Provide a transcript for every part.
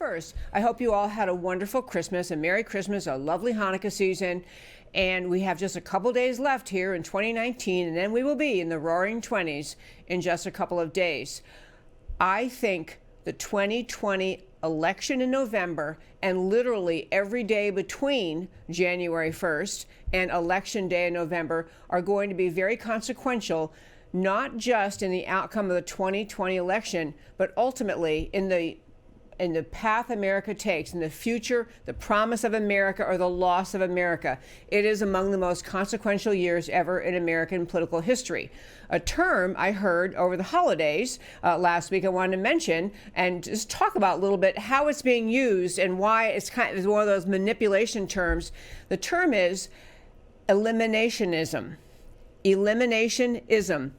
First, I hope you all had a wonderful Christmas, a Merry Christmas, a lovely Hanukkah season. And we have just a couple days left here in 2019, and then we will be in the roaring 20s in just a couple of days. I think the 2020 election in November and literally every day between January 1st and Election Day in November are going to be very consequential, not just in the outcome of the 2020 election, but ultimately in the path America takes, in the future, the promise of America or the loss of America. It is among the most consequential years ever in American political history. A term I heard over the holidays last week I wanted to mention and just talk about a little bit how it's being used and why it's kind of one of those manipulation terms. The term is eliminationism. Eliminationism.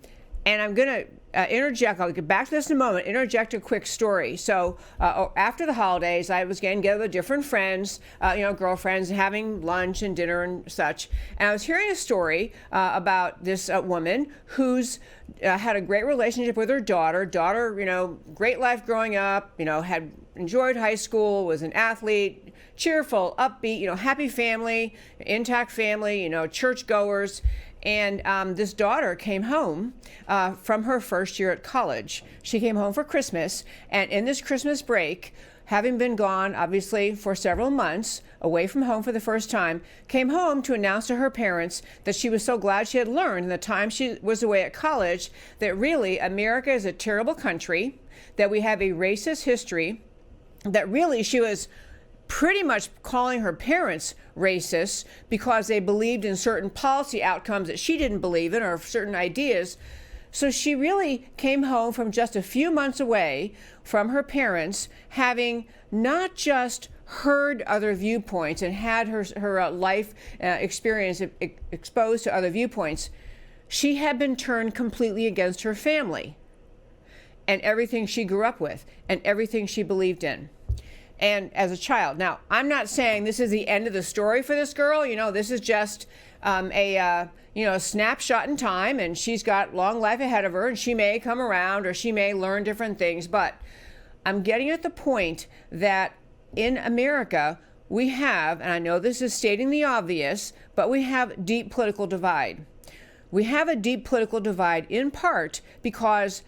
And I'm going to interject, I'll get back to this in a moment, interject a quick story. So after the holidays, I was getting together with different friends, girlfriends, having lunch and dinner and such. And I was hearing a story about this woman who's had a great relationship with her daughter. Daughter, great life growing up, had enjoyed high school, was an athlete, cheerful, upbeat, happy family, intact family, churchgoers. And this daughter came home from her first year at college. She came home for Christmas, and in this Christmas break, having been gone, obviously, for several months, away from home for the first time, came home to announce to her parents that she was so glad she had learned in the time she was away at college that really America is a terrible country, that we have a racist history, that really she was pretty much calling her parents racist because they believed in certain policy outcomes that she didn't believe in or certain ideas. So she really came home from just a few months away from her parents, having not just heard other viewpoints and had her life experience exposed to other viewpoints. She had been turned completely against her family and everything she grew up with and everything she believed in. And as a child. Now, I'm not saying this is the end of the story for this girl. This is just a snapshot in time, and she's got long life ahead of her, and she may come around or she may learn different things. But I'm getting at the point that in America, we have, and I know this is stating the obvious, but we have deep political divide. We have a deep political divide in part because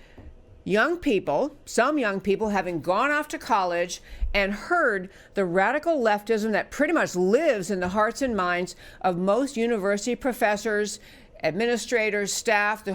some young people having gone off to college and heard the radical leftism that pretty much lives in the hearts and minds of most university professors, administrators, staff,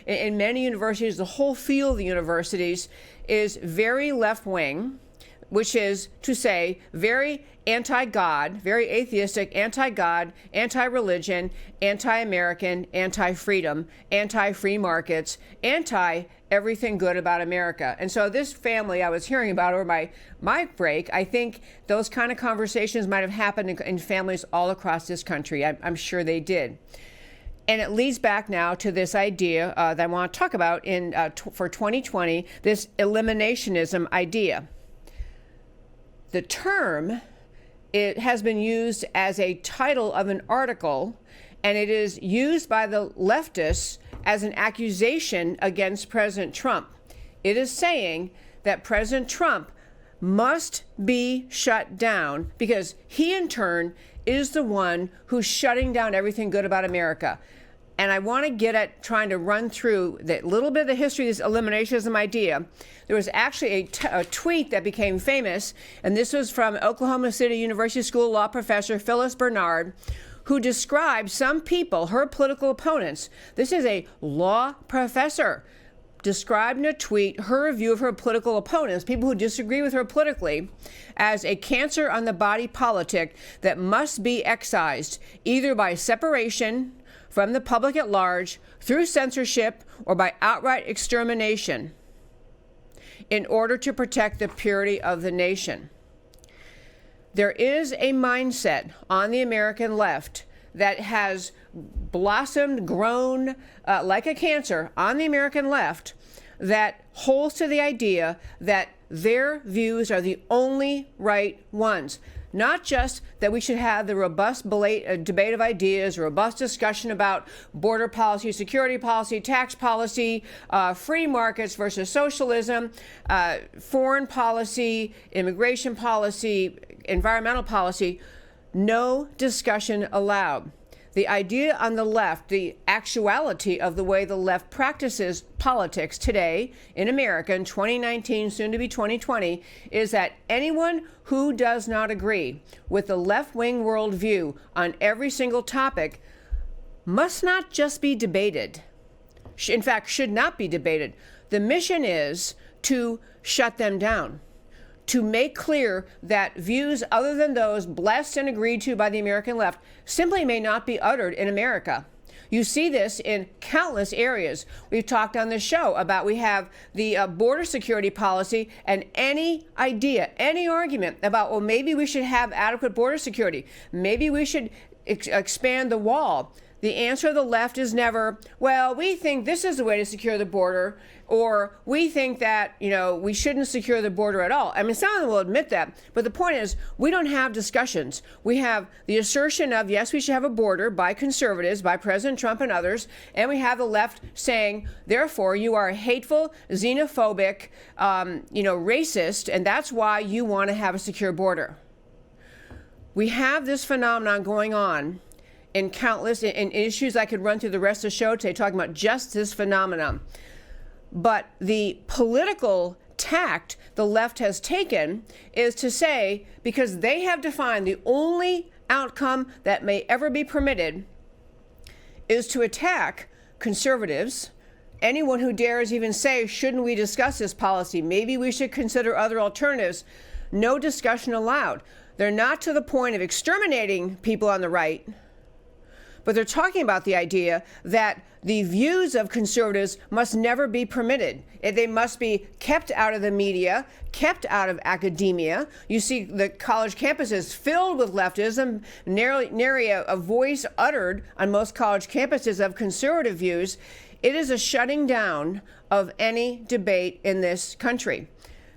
in many universities, the whole field of the universities is very left-wing, which is to say very anti-God, very atheistic, anti-God, anti-religion, anti-American, anti-freedom, anti-free markets, anti-everything good about America. And so this family I was hearing about over my break, I think those kind of conversations might have happened in families all across this country. I'm sure they did. And it leads back now to this idea that I want to talk about for 2020, this eliminationism idea. The term, it has been used as a title of an article, and it is used by the leftists as an accusation against President Trump. It is saying that President Trump must be shut down because he, in turn, is the one who's shutting down everything good about America. And I want to get at trying to run through that little bit of the history of this eliminationism idea. There was actually a tweet that became famous, and this was from Oklahoma City University School of Law professor Phyllis Bernard, who described some people, her political opponents. This is a law professor, described in a tweet her view of her political opponents, people who disagree with her politically, as a cancer on the body politic that must be excised, either by separation from the public at large, through censorship, or by outright extermination, in order to protect the purity of the nation. There is a mindset on the American left that has blossomed, grown like a cancer on the American left that holds to the idea that their views are the only right ones. Not just that we should have the robust debate of ideas, robust discussion about border policy, security policy, tax policy, free markets versus socialism, foreign policy, immigration policy, environmental policy. No discussion allowed. The idea on the left, the actuality of the way the left practices politics today in America in 2019, soon to be 2020, is that anyone who does not agree with the left-wing worldview on every single topic must not just be debated. In fact, should not be debated. The mission is to shut them down, to make clear that views other than those blessed and agreed to by the American left simply may not be uttered in America. You see this in countless areas. We've talked on this show about we have the border security policy, and any idea, any argument about, well, maybe we should have adequate border security, maybe we should expand the wall. The answer of the left is never, well, we think this is the way to secure the border, or we think that, we shouldn't secure the border at all. I mean, some of them will admit that, but the point is, we don't have discussions. We have the assertion of, yes, we should have a border by conservatives, by President Trump and others, and we have the left saying, therefore, you are hateful, xenophobic, racist, and that's why you want to have a secure border. We have this phenomenon going on in countless in issues. I could run through the rest of the show today talking about just this phenomenon. But the political tact the left has taken is to say, because they have defined the only outcome that may ever be permitted is to attack conservatives, anyone who dares even say, shouldn't we discuss this policy? Maybe we should consider other alternatives. No discussion allowed. They're not to the point of exterminating people on the right, but they're talking about the idea that the views of conservatives must never be permitted. They must be kept out of the media, kept out of academia. You see the college campuses filled with leftism, nary a voice uttered on most college campuses of conservative views. It is a shutting down of any debate in this country.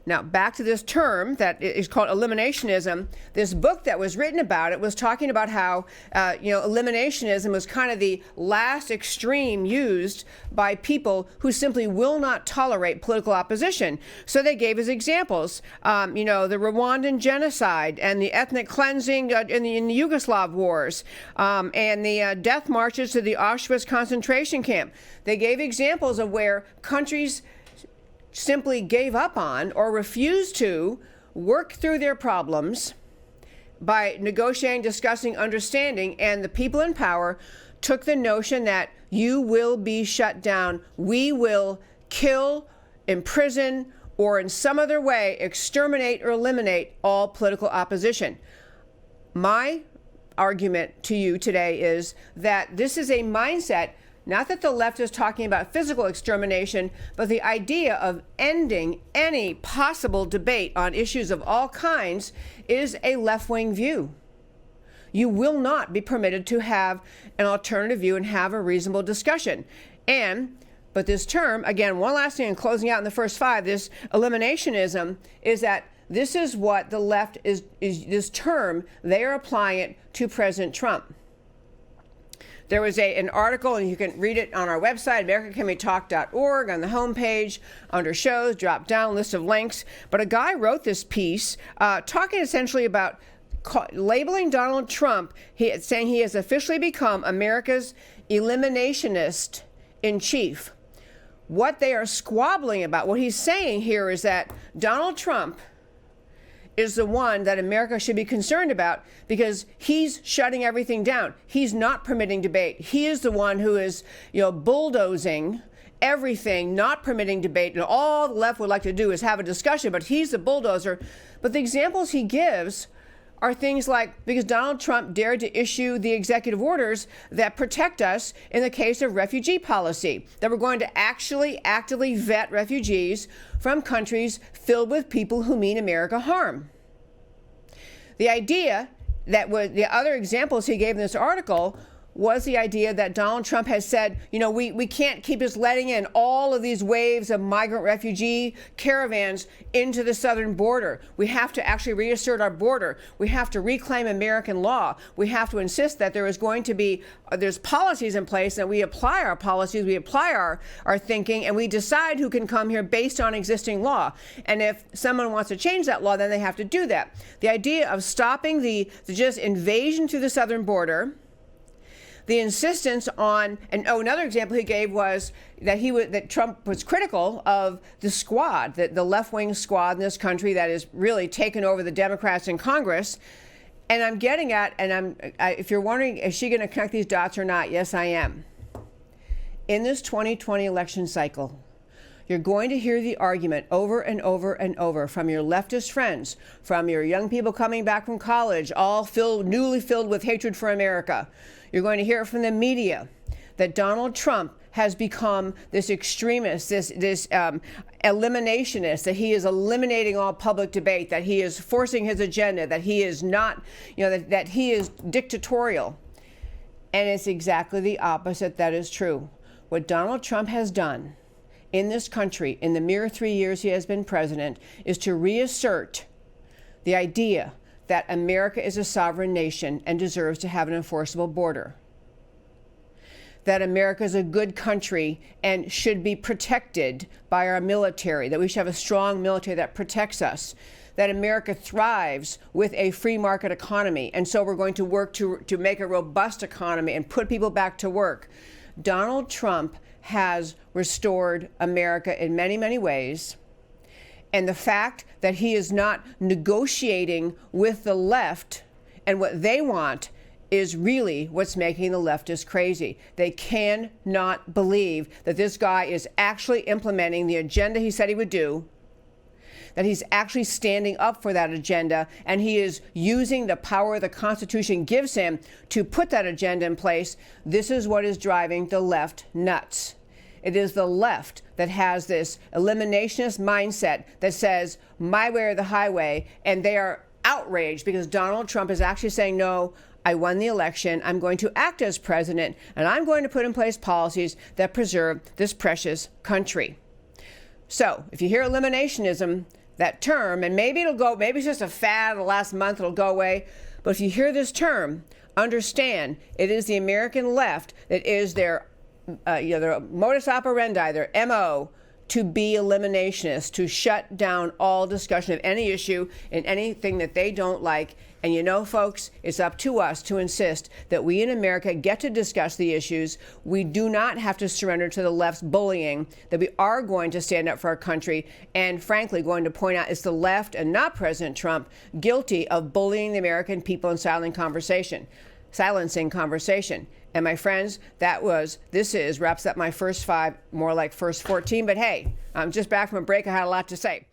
Now, back to this term that is called eliminationism. This book that was written about it was talking about how, eliminationism was kind of the last extreme used by people who simply will not tolerate political opposition. So they gave as examples, the Rwandan genocide and the ethnic cleansing in the Yugoslav wars, and the death marches to the Auschwitz concentration camp. They gave examples of where countries simply gave up on or refused to work through their problems by negotiating, discussing, understanding, and the people in power took the notion that you will be shut down. We will kill, imprison, or in some other way exterminate or eliminate all political opposition. My argument to you today is that this is a mindset. Not that the left is talking about physical extermination, but the idea of ending any possible debate on issues of all kinds is a left-wing view. You will not be permitted to have an alternative view and have a reasonable discussion. But this term, again, one last thing in closing out in the first five, this eliminationism, is that this is what the left is this term, they are applying it to President Trump. There was an article, and you can read it on our website, americancanwetalk.org, on the homepage, under shows, drop down, list of links. But a guy wrote this piece talking essentially about labeling Donald Trump, saying he has officially become America's eliminationist in chief. What they are squabbling about, what he's saying here is that Donald Trump is the one that America should be concerned about because he's shutting everything down. He's not permitting debate. He is the one who is, bulldozing everything, not permitting debate. And all the left would like to do is have a discussion, but he's the bulldozer. But the examples he gives are things like, because Donald Trump dared to issue the executive orders that protect us in the case of refugee policy, that we're going to actually actively vet refugees from countries filled with people who mean America harm. The idea that was the other examples he gave in this article was the idea that Donald Trump has said, we can't keep just letting in all of these waves of migrant refugee caravans into the southern border. We have to actually reassert our border. We have to reclaim American law. We have to insist that there is going to be, there's policies in place, and we apply our policies, we apply our thinking, and we decide who can come here based on existing law. And if someone wants to change that law, then they have to do that. The idea of stopping the just invasion through the southern border, the insistence on, and another example he gave was that Trump was critical of the squad, the left-wing squad in this country that is really taken over the Democrats in Congress. And I'm getting at, and if you're wondering, is she going to connect these dots or not? Yes, I am. In this 2020 election cycle, you're going to hear the argument over and over and over from your leftist friends, from your young people coming back from college, all newly filled with hatred for America. You're going to hear it from the media that Donald Trump has become this extremist, this eliminationist, that he is eliminating all public debate, that he is forcing his agenda, that he is not, that he is dictatorial. And it's exactly the opposite that is true. What Donald Trump has done in this country in the mere 3 years he has been president is to reassert the idea that America is a sovereign nation and deserves to have an enforceable border, that America is a good country and should be protected by our military, that we should have a strong military that protects us, that America thrives with a free market economy, and so we're going to work to make a robust economy and put people back to work. Donald Trump has restored America in many, many ways. And the fact that he is not negotiating with the left and what they want is really what's making the leftists crazy. They cannot believe that this guy is actually implementing the agenda he said he would do, that he's actually standing up for that agenda, and he is using the power the Constitution gives him to put that agenda in place. This is what is driving the left nuts. It is the left that has this eliminationist mindset that says, my way or the highway, and they are outraged because Donald Trump is actually saying, no, I won the election, I'm going to act as president, and I'm going to put in place policies that preserve this precious country. So if you hear eliminationism, that term, and maybe it'll go, maybe it's just a fad, the last month it'll go away, but if you hear this term, understand it is the American left that is their modus operandi, their MO, to be eliminationist, to shut down all discussion of any issue and anything that they don't like. And folks, it's up to us to insist that we in America get to discuss the issues. We do not have to surrender to the left's bullying, that we are going to stand up for our country, and frankly going to point out it's the left and not President Trump guilty of bullying the American people and silencing conversation. And my friends, wraps up my first 5, more like first 14. But hey, I'm just back from a break. I had a lot to say.